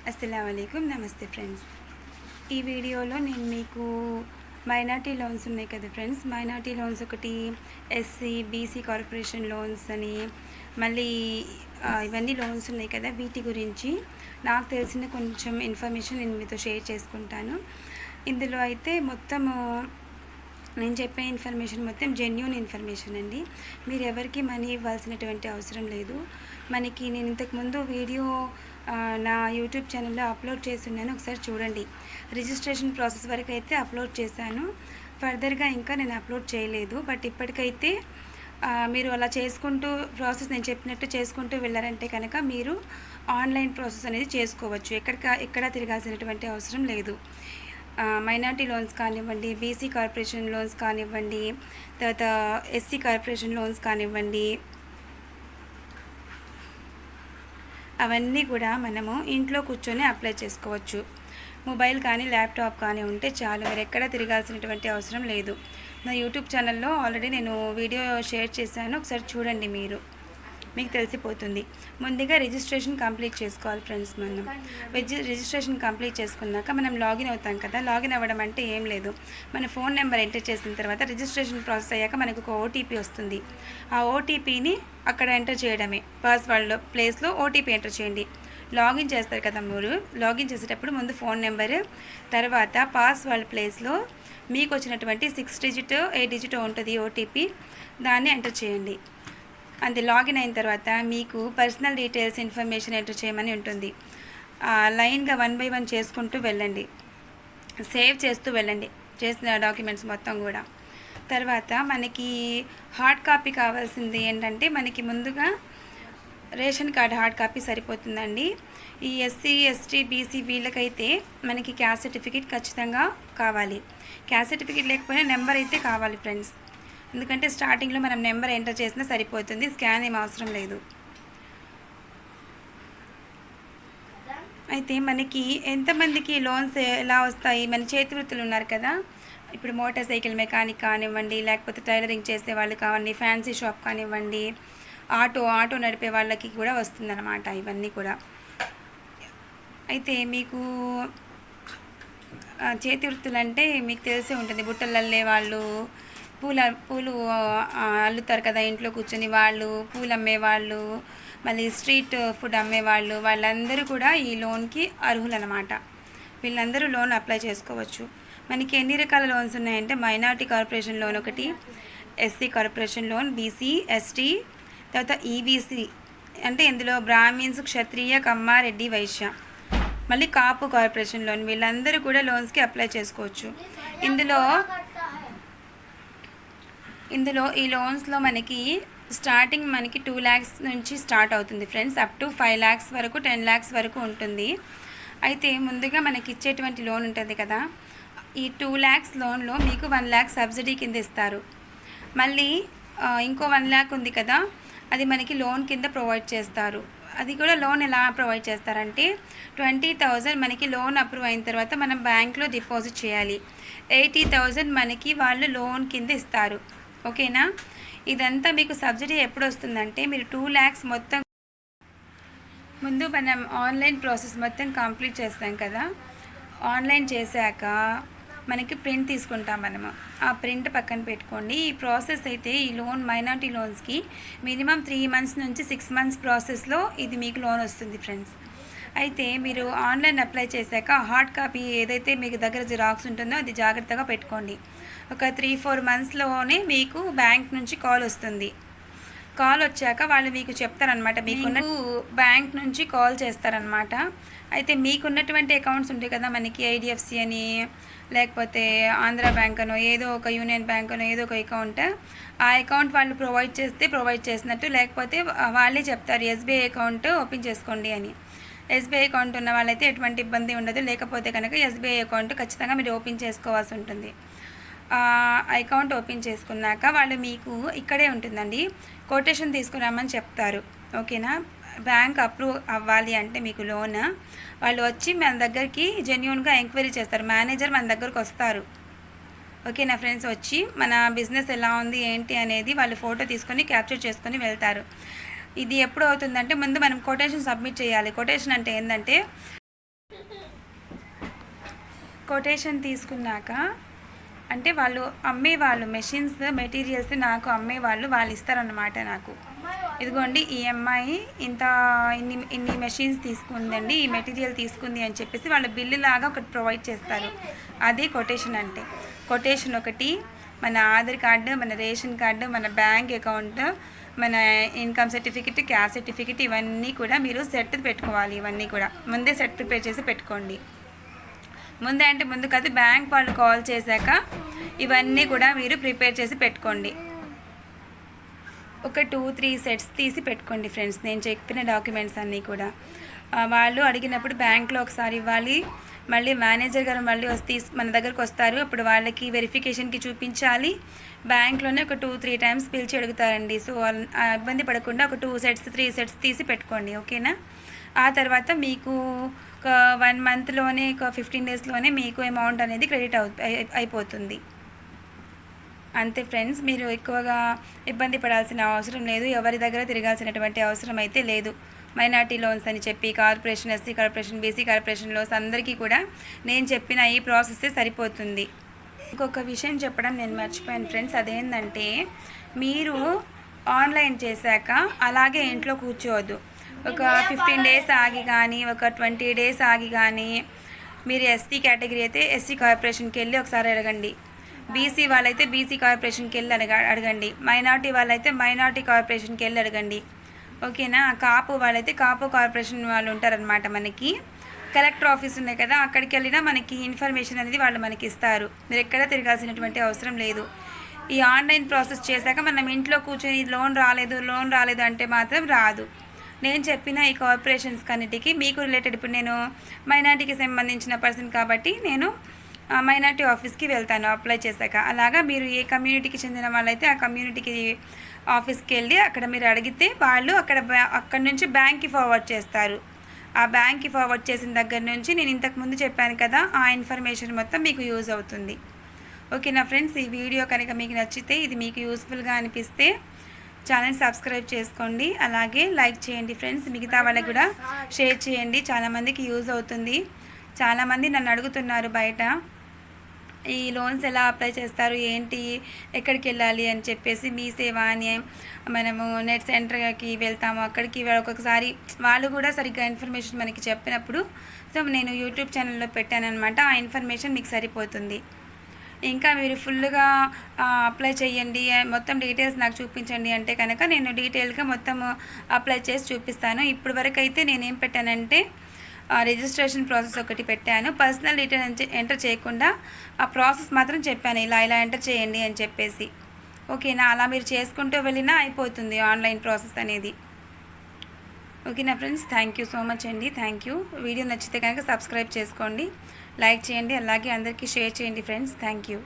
అస్సలాముఅలైకుం. నమస్తే ఫ్రెండ్స్. ఈ వీడియోలో నేను మీకు మైనార్టీ లోన్స్ ఉన్నాయి కదా ఫ్రెండ్స్, మైనార్టీ లోన్స్ ఒకటి ఎస్సీ బీసీ కార్పొరేషన్ లోన్స్ అని మళ్ళీ ఇవన్నీ లోన్స్ ఉన్నాయి కదా, వీటి గురించి నాకు తెలిసిన కొంచెం ఇన్ఫర్మేషన్ నేను మీతో షేర్ చేసుకుంటాను. ఇందులో అయితే మొత్తము నేను చెప్పే ఇన్ఫర్మేషన్ మొత్తం జెన్యూన్ ఇన్ఫర్మేషన్ అండి. మీరు ఎవరికి మనీ ఇవ్వాల్సినటువంటి అవసరం లేదు. మనకి నేను ఇంతకుముందు వీడియో నా యూట్యూబ్ ఛానల్లో అప్లోడ్ చేస్తున్నాను, ఒకసారి చూడండి. రిజిస్ట్రేషన్ ప్రాసెస్ వరకు అయితే అప్లోడ్ చేశాను, ఫర్దర్గా ఇంకా నేను అప్లోడ్ చేయలేదు. బట్ ఇప్పటికైతే మీరు అలా చేసుకుంటూ ప్రాసెస్ నేను చెప్పినట్టు చేసుకుంటూ వెళ్ళారంటే కనుక మీరు ఆన్లైన్ ప్రాసెస్ అనేది చేసుకోవచ్చు. ఎక్కడ తిరగాల్సినటువంటి అవసరం లేదు. మైనార్టీ లోన్స్ కానివ్వండి, బీసీ కార్పొరేషన్ లోన్స్ కానివ్వండి, తర్వాత ఎస్సీ కార్పొరేషన్ లోన్స్ కానివ్వండి, అవన్నీ కూడా మనము ఇంట్లో కూర్చొని అప్లై చేసుకోవచ్చు. మొబైల్ కానీ ల్యాప్టాప్ కానీ ఉంటే చాలు, మీరు ఎక్కడ తిరగాల్సినటువంటి అవసరం లేదు. నా యూట్యూబ్ ఛానల్లో ఆల్రెడీ నేను వీడియో షేర్ చేశాను, ఒకసారి చూడండి, మీకు తెలిసిపోతుంది. ముందుగా రిజిస్ట్రేషన్ కంప్లీట్ చేసుకోవాలి ఫ్రెండ్స్. మనం రిజిస్ట్రేషన్ కంప్లీట్ చేసుకున్నాక మనం లాగిన్ అవుతాం కదా. లాగిన్ అవ్వడం అంటే ఏం లేదు, మన ఫోన్ నెంబర్ ఎంటర్ చేసిన తర్వాత రిజిస్ట్రేషన్ ప్రాసెస్ అయ్యాక మనకు ఒక ఓటీపీ వస్తుంది. ఆ ఓటీపీని అక్కడ ఎంటర్ చేయడమే. పాస్వర్డ్ ప్లేస్లో ఓటీపీ ఎంటర్ చేయండి. లాగిన్ చేస్తారు కదా, మీరు లాగిన్ చేసేటప్పుడు ముందు ఫోన్ నెంబరు, తర్వాత పాస్వర్డ్ ప్లేస్లో మీకు వచ్చినటువంటి 6 డిజిట్ 8 డిజిట్ ఉంటుంది ఓటీపీ, దాన్ని ఎంటర్ చేయండి. అది లాగిన్ అయిన తర్వాత మీకు పర్సనల్ డీటెయిల్స్ ఇన్ఫర్మేషన్ ఎంటర్ చేయమని ఉంటుంది. లైన్గా 1 బై 1 చేసుకుంటూ వెళ్ళండి, సేవ్ చేస్తూ వెళ్ళండి చేసిన డాక్యుమెంట్స్ మొత్తం కూడా. తర్వాత మనకి హార్డ్ కాపీ కావాల్సింది ఏంటంటే, మనకి ముందుగా రేషన్ కార్డ్ హార్డ్ కాపీ సరిపోతుందండి. ఈ ఎస్సీ ఎస్టీ బీసీ వీళ్ళకైతే మనకి క్యాస్ట్ సర్టిఫికేట్ ఖచ్చితంగా కావాలి. క్యాస్ట్ సర్టిఫికేట్ లేకపోయినా నెంబర్ అయితే కావాలి ఫ్రెండ్స్, ఎందుకంటే స్టార్టింగ్లో మనం నెంబర్ ఎంటర్ చేసినా సరిపోతుంది, స్కాన్ ఏం అవసరం లేదు. అయితే మనకి ఎంతమందికి లోన్స్ ఎలా వస్తాయి, మన చేతి వృత్తులు ఉన్నారు కదా, ఇప్పుడు మోటార్ సైకిల్ మెకానిక్ కానివ్వండి, లేకపోతే టైలరింగ్ చేసే వాళ్ళు కానివ్వండి, ఫ్యాన్సీ షాప్ కానివ్వండి, ఆటో నడిపే వాళ్ళకి కూడా వస్తుందన్నమాట ఇవన్నీ కూడా. అయితే మీకు చేతి వృత్తులు అంటే మీకు తెలిసే ఉంటుంది, బుట్టలు అల్లే వాళ్ళు, పూలు అల్లుతారు కదా ఇంట్లో కూర్చొని, వాళ్ళు పూలు అమ్మేవాళ్ళు, మళ్ళీ స్ట్రీట్ ఫుడ్ అమ్మేవాళ్ళు, వాళ్ళందరూ కూడా ఈ లోన్కి అర్హులు అనమాట. వీళ్ళందరూ లోన్ అప్లై చేసుకోవచ్చు. మనకి ఎన్ని రకాల లోన్స్ ఉన్నాయంటే, మైనార్టీ కార్పొరేషన్ లోన్ ఒకటి, SC corporation loan, BC ST, తర్వాత ఈబీసీ అంటే ఇందులో బ్రాహ్మిన్స్, క్షత్రియ, కమ్మ, రెడ్డి, వైశ్య, మళ్ళీ కాపు కార్పొరేషన్ లోన్, వీళ్ళందరూ కూడా లోన్స్కి అప్లై చేసుకోవచ్చు. ఇందులో ఈ లోన్స్లో మనకి స్టార్టింగ్ 2 lakhs నుంచి స్టార్ట్ అవుతుంది ఫ్రెండ్స్, అప్ టు 5 lakhs వరకు, 10 lakhs వరకు ఉంటుంది. అయితే ముందుగా మనకి ఇచ్చేటువంటి లోన్ ఉంటుంది కదా, ఈ 2 lakhs లోన్లో మీకు 1 lakh సబ్సిడీ కింద ఇస్తారు. మళ్ళీ ఇంకో 1 lakh ఉంది కదా, అది మనకి లోన్ కింద ప్రొవైడ్ చేస్తారు. అది కూడా లోన్ ఎలా ప్రొవైడ్ చేస్తారంటే, 20,000 మనకి లోన్ అప్రూవ్ అయిన తర్వాత మనం బ్యాంక్లో డిపాజిట్ చేయాలి. 80,000 మనకి వాళ్ళు లోన్ కింద ఇస్తారు. ఓకేనా? ఇదంతా మీకు సబ్సిడీ ఎప్పుడు వస్తుందంటే, మీరు 2 lakhs మొత్తం ముందు మనం ఆన్లైన్ ప్రాసెస్ మొత్తం కంప్లీట్ చేస్తాం కదా, ఆన్లైన్ చేశాక మనకి ప్రింట్ తీసుకుంటాం మనము. ఆ ప్రింట్ పక్కన పెట్టుకోండి. ఈ ప్రాసెస్ అయితే ఈ లోన్ మైనార్టీ లోన్స్కి మినిమం 3 months నుంచి 6 months ప్రాసెస్లో ఇది మీకు లోన్ వస్తుంది ఫ్రెండ్స్. అయితే మీరు ఆన్లైన్ అప్లై చేశాక హార్డ్ కాపీ ఏదైతే మీకు దగ్గర జిరాక్స్ ఉంటుందో అది జాగ్రత్తగా పెట్టుకోండి. ఒక 3-4 monthsలోనే మీకు బ్యాంక్ నుంచి కాల్ వస్తుంది. కాల్ వచ్చాక వాళ్ళు మీకు చెప్తారనమాట, మీకున్న బ్యాంక్ నుంచి కాల్ చేస్తారనమాట. అయితే మీకున్నటువంటి అకౌంట్స్ ఉంటాయి కదా, మనకి ఐడిఎఫ్సి అని, లేకపోతే ఆంధ్ర బ్యాంక్ అనో, ఏదో ఒక యూనియన్ బ్యాంక్ అనో, ఏదో ఒక అకౌంట్, ఆ అకౌంట్ వాళ్ళు ప్రొవైడ్ చేస్తే ప్రొవైడ్ చేసినట్టు, లేకపోతే వాళ్ళే చెప్తారు ఎస్బీఐ అకౌంట్ ఓపెన్ చేసుకోండి అని. ఎస్బీఐ అకౌంట్ ఉన్న వాళ్ళైతే ఎటువంటి ఇబ్బంది ఉండదు, లేకపోతే కనుక ఎస్బీఐ అకౌంట్ ఖచ్చితంగా మీరు ఓపెన్ చేసుకోవాల్సి ఉంటుంది. అకౌంట్ ఓపెన్ చేసుకున్నాక వాళ్ళు మీకు ఇక్కడే ఉంటుందండి, కొటేషన్ తీసుకురామని చెప్తారు. ఓకేనా? బ్యాంక్ అప్రూవ్ అవ్వాలి అంటే మీకు లోన్, వాళ్ళు వచ్చి మన దగ్గరికి జెన్యూన్గా ఎంక్వైరీ చేస్తారు. మేనేజర్ మన దగ్గరకు వస్తారు. ఓకేనా ఫ్రెండ్స్? వచ్చి మన బిజినెస్ ఎలా ఉంది ఏంటి అనేది వాళ్ళు ఫోటో తీసుకొని క్యాప్చర్ చేసుకొని వెళ్తారు. ఇది ఎప్పుడు అవుతుందంటే, ముందు మనం కొటేషన్ సబ్మిట్ చేయాలి. కొటేషన్ అంటే ఏంటంటే, కొటేషన్ తీసుకున్నాక అంటే వాళ్ళు అమ్మేవాళ్ళు మెషిన్స్ మెటీరియల్స్ నాకు అమ్మేవాళ్ళు వాళ్ళు ఇస్తారన్నమాట నాకు. ఇదిగోండి ఈ అమ్మాయి ఇన్ని మెషిన్స్ తీసుకుందండి, ఈ మెటీరియల్ తీసుకుంది అని చెప్పేసి వాళ్ళు బిల్లు లాగా ఒకటి ప్రొవైడ్ చేస్తారు. అదే కొటేషన్ అంటే. కొటేషన్ ఒకటి, మన ఆధార్ కార్డు, మన రేషన్ కార్డు, మన బ్యాంక్ అకౌంట్, మన ఇన్కమ్ సర్టిఫికెట్, క్యాస్ట్ సర్టిఫికెట్ ఇవన్నీ కూడా మీరు సెట్ పెట్టుకోవాలి. ఇవన్నీ కూడా ముందే సెట్ ప్రిపేర్ చేసి పెట్టుకోండి. ముందే అంటే ముందు కాదు, బ్యాంక్ వాళ్ళు కాల్ చేశాక ఇవన్నీ కూడా మీరు ప్రిపేర్ చేసి పెట్టుకోండి. ఒక 2-3 సెట్స్ తీసి పెట్టుకోండి ఫ్రెండ్స్, నేను చెప్పిన డాక్యుమెంట్స్ అన్నీ కూడా. వాళ్ళు అడిగినప్పుడు బ్యాంక్లో ఒకసారి ఇవ్వాలి, మళ్ళీ మేనేజర్ గారు మళ్ళీ మన దగ్గరకు వస్తారు, అప్పుడు వాళ్ళకి వెరిఫికేషన్కి చూపించాలి. బ్యాంక్లోనే ఒక 2-3 టైమ్స్ పిలిచి అడుగుతారండి. సో ఇబ్బంది పడకుండా ఒక 2 సెట్స్ 3 సెట్స్ తీసి పెట్టుకోండి, ఓకేనా. ఆ తర్వాత మీకు ఒక 1 మంత్లోనే, ఒక 15 డేస్లోనే మీకు అమౌంట్ అనేది క్రెడిట్ అయిపోతుంది. అంతే ఫ్రెండ్స్, మీరు ఎక్కువగా ఇబ్బంది పడాల్సిన అవసరం లేదు, ఎవరి దగ్గర తిరగాల్సినటువంటి అవసరం అయితే లేదు. మైనార్టీ లోన్స్ అని చెప్పి corporation, SC corporation, BC corporation loans అందరికీ కూడా నేను చెప్పిన ఈ ప్రాసెస్సే సరిపోతుంది. ఇంకొక విషయం చెప్పడం నేను మర్చిపోయాను ఫ్రెండ్స్, అదేంటంటే మీరు ఆన్లైన్ చేశాక అలాగే ఇంట్లో కూర్చోవద్దు. ఒక 15 డేస్ ఆగి కానీ, ఒక 20 డేస్ ఆగి కానీ, మీరు ఎస్సీ కేటగిరీ అయితే ఎస్సీ కార్పొరేషన్కి వెళ్ళి ఒకసారి అడగండి, బీసీ వాళ్ళైతే బీసీ కార్పొరేషన్కి వెళ్ళి అడగండి, మైనార్టీ వాళ్ళైతే మైనార్టీ కార్పొరేషన్కి వెళ్ళి అడగండి, ఓకేనా. కాపు వాళ్ళైతే కాపు కార్పొరేషన్ వాళ్ళు ఉంటారనమాట. మనకి కలెక్టర్ ఆఫీస్ ఉన్నాయి కదా, అక్కడికి వెళ్ళినా మనకి ఇన్ఫర్మేషన్ అనేది వాళ్ళు మనకి ఇస్తారు. మీరు ఎక్కడ తిరగాల్సినటువంటి అవసరం లేదు. ఈ ఆన్లైన్ ప్రాసెస్ చేశాక మనం ఇంట్లో కూర్చొని లోన్ రాలేదు అంటే మాత్రం రాదు. నేను చెప్పిన ఈ కార్పొరేషన్స్ కన్నిటికి మీకు రిలేటెడ్, ఇప్పుడు నేను మైనార్టీకి సంబంధించిన పర్సన్ కాబట్టి నేను మైనార్టీ ఆఫీస్కి వెళ్తాను అప్లై చేశాక. అలాగా మీరు ఏ కమ్యూనిటీకి చెందిన వాళ్ళైతే ఆ కమ్యూనిటీకి ఆఫీస్కి వెళ్ళి అక్కడ మీరు అడిగితే వాళ్ళు అక్కడ నుంచి బ్యాంక్కి ఫార్వర్డ్ చేస్తారు. ఆ బ్యాంక్కి ఫార్వర్డ్ చేసిన దగ్గర నుంచి నేను ఇంతకుముందు చెప్పాను కదా, ఆ ఇన్ఫర్మేషన్ మొత్తం మీకు యూజ్ అవుతుంది. ఓకేనా ఫ్రెండ్స్, ఈ వీడియో కనుక మీకు నచ్చితే, ఇది మీకు యూస్ఫుల్గా అనిపిస్తే ఛానల్ సబ్స్క్రైబ్ చేసుకోండి, అలాగే లైక్ చేయండి ఫ్రెండ్స్. మిగతా వాళ్ళకి కూడా షేర్ చేయండి, చాలామందికి యూజ్ అవుతుంది. చాలామంది నన్ను అడుగుతున్నారు బయట, ఈ లోన్స్ ఎలా అప్లై చేస్తారు, ఏంటి, ఎక్కడికి వెళ్ళాలి అని చెప్పేసి. మీ సేవ అని మనము నెట్ సెంటర్కి వెళ్తాము, అక్కడికి ఒక్కొక్కసారి వాళ్ళు కూడా సరిగ్గా ఇన్ఫర్మేషన్ మనకి చెప్పినప్పుడు సో నేను యూట్యూబ్ ఛానల్లో పెట్టానన్నమాట. ఆ ఇన్ఫర్మేషన్ మీకు సరిపోతుంది. ఇంకా మీరు ఫుల్గా అప్లై చేయండి, మొత్తం డీటెయిల్స్ నాకు చూపించండి అంటే కనుక నేను డీటెయిల్గా మొత్తం అప్లై చేసి చూపిస్తాను. ఇప్పటి వరకు అయితే నేనేం పెట్టానంటే రిజిస్ట్రేషన్ ప్రాసెస్ ఒకటి పెట్టాను, పర్సనల్ డీటెయిల్స్ ఎంటర్ చేయకుండా ఆ ప్రాసెస్ మాత్రం చెప్పాను, ఇలా ఎంటర్ చేయండి అని చెప్పేసి. ఓకేనా, అలా మీరు చేసుకుంటూ వెళ్ళినా అయిపోతుంది ఆన్లైన్ ప్రాసెస్ అనేది. ఓకేనా friends, thank you so much అండి, థ్యాంక్ యూ. వీడియో నచ్చితే కనుక సబ్స్క్రైబ్ చేసుకోండి, లైక్ చేయండి, అలాగే అందరికీ షేర్ చేయండి ఫ్రెండ్స్. Thank you.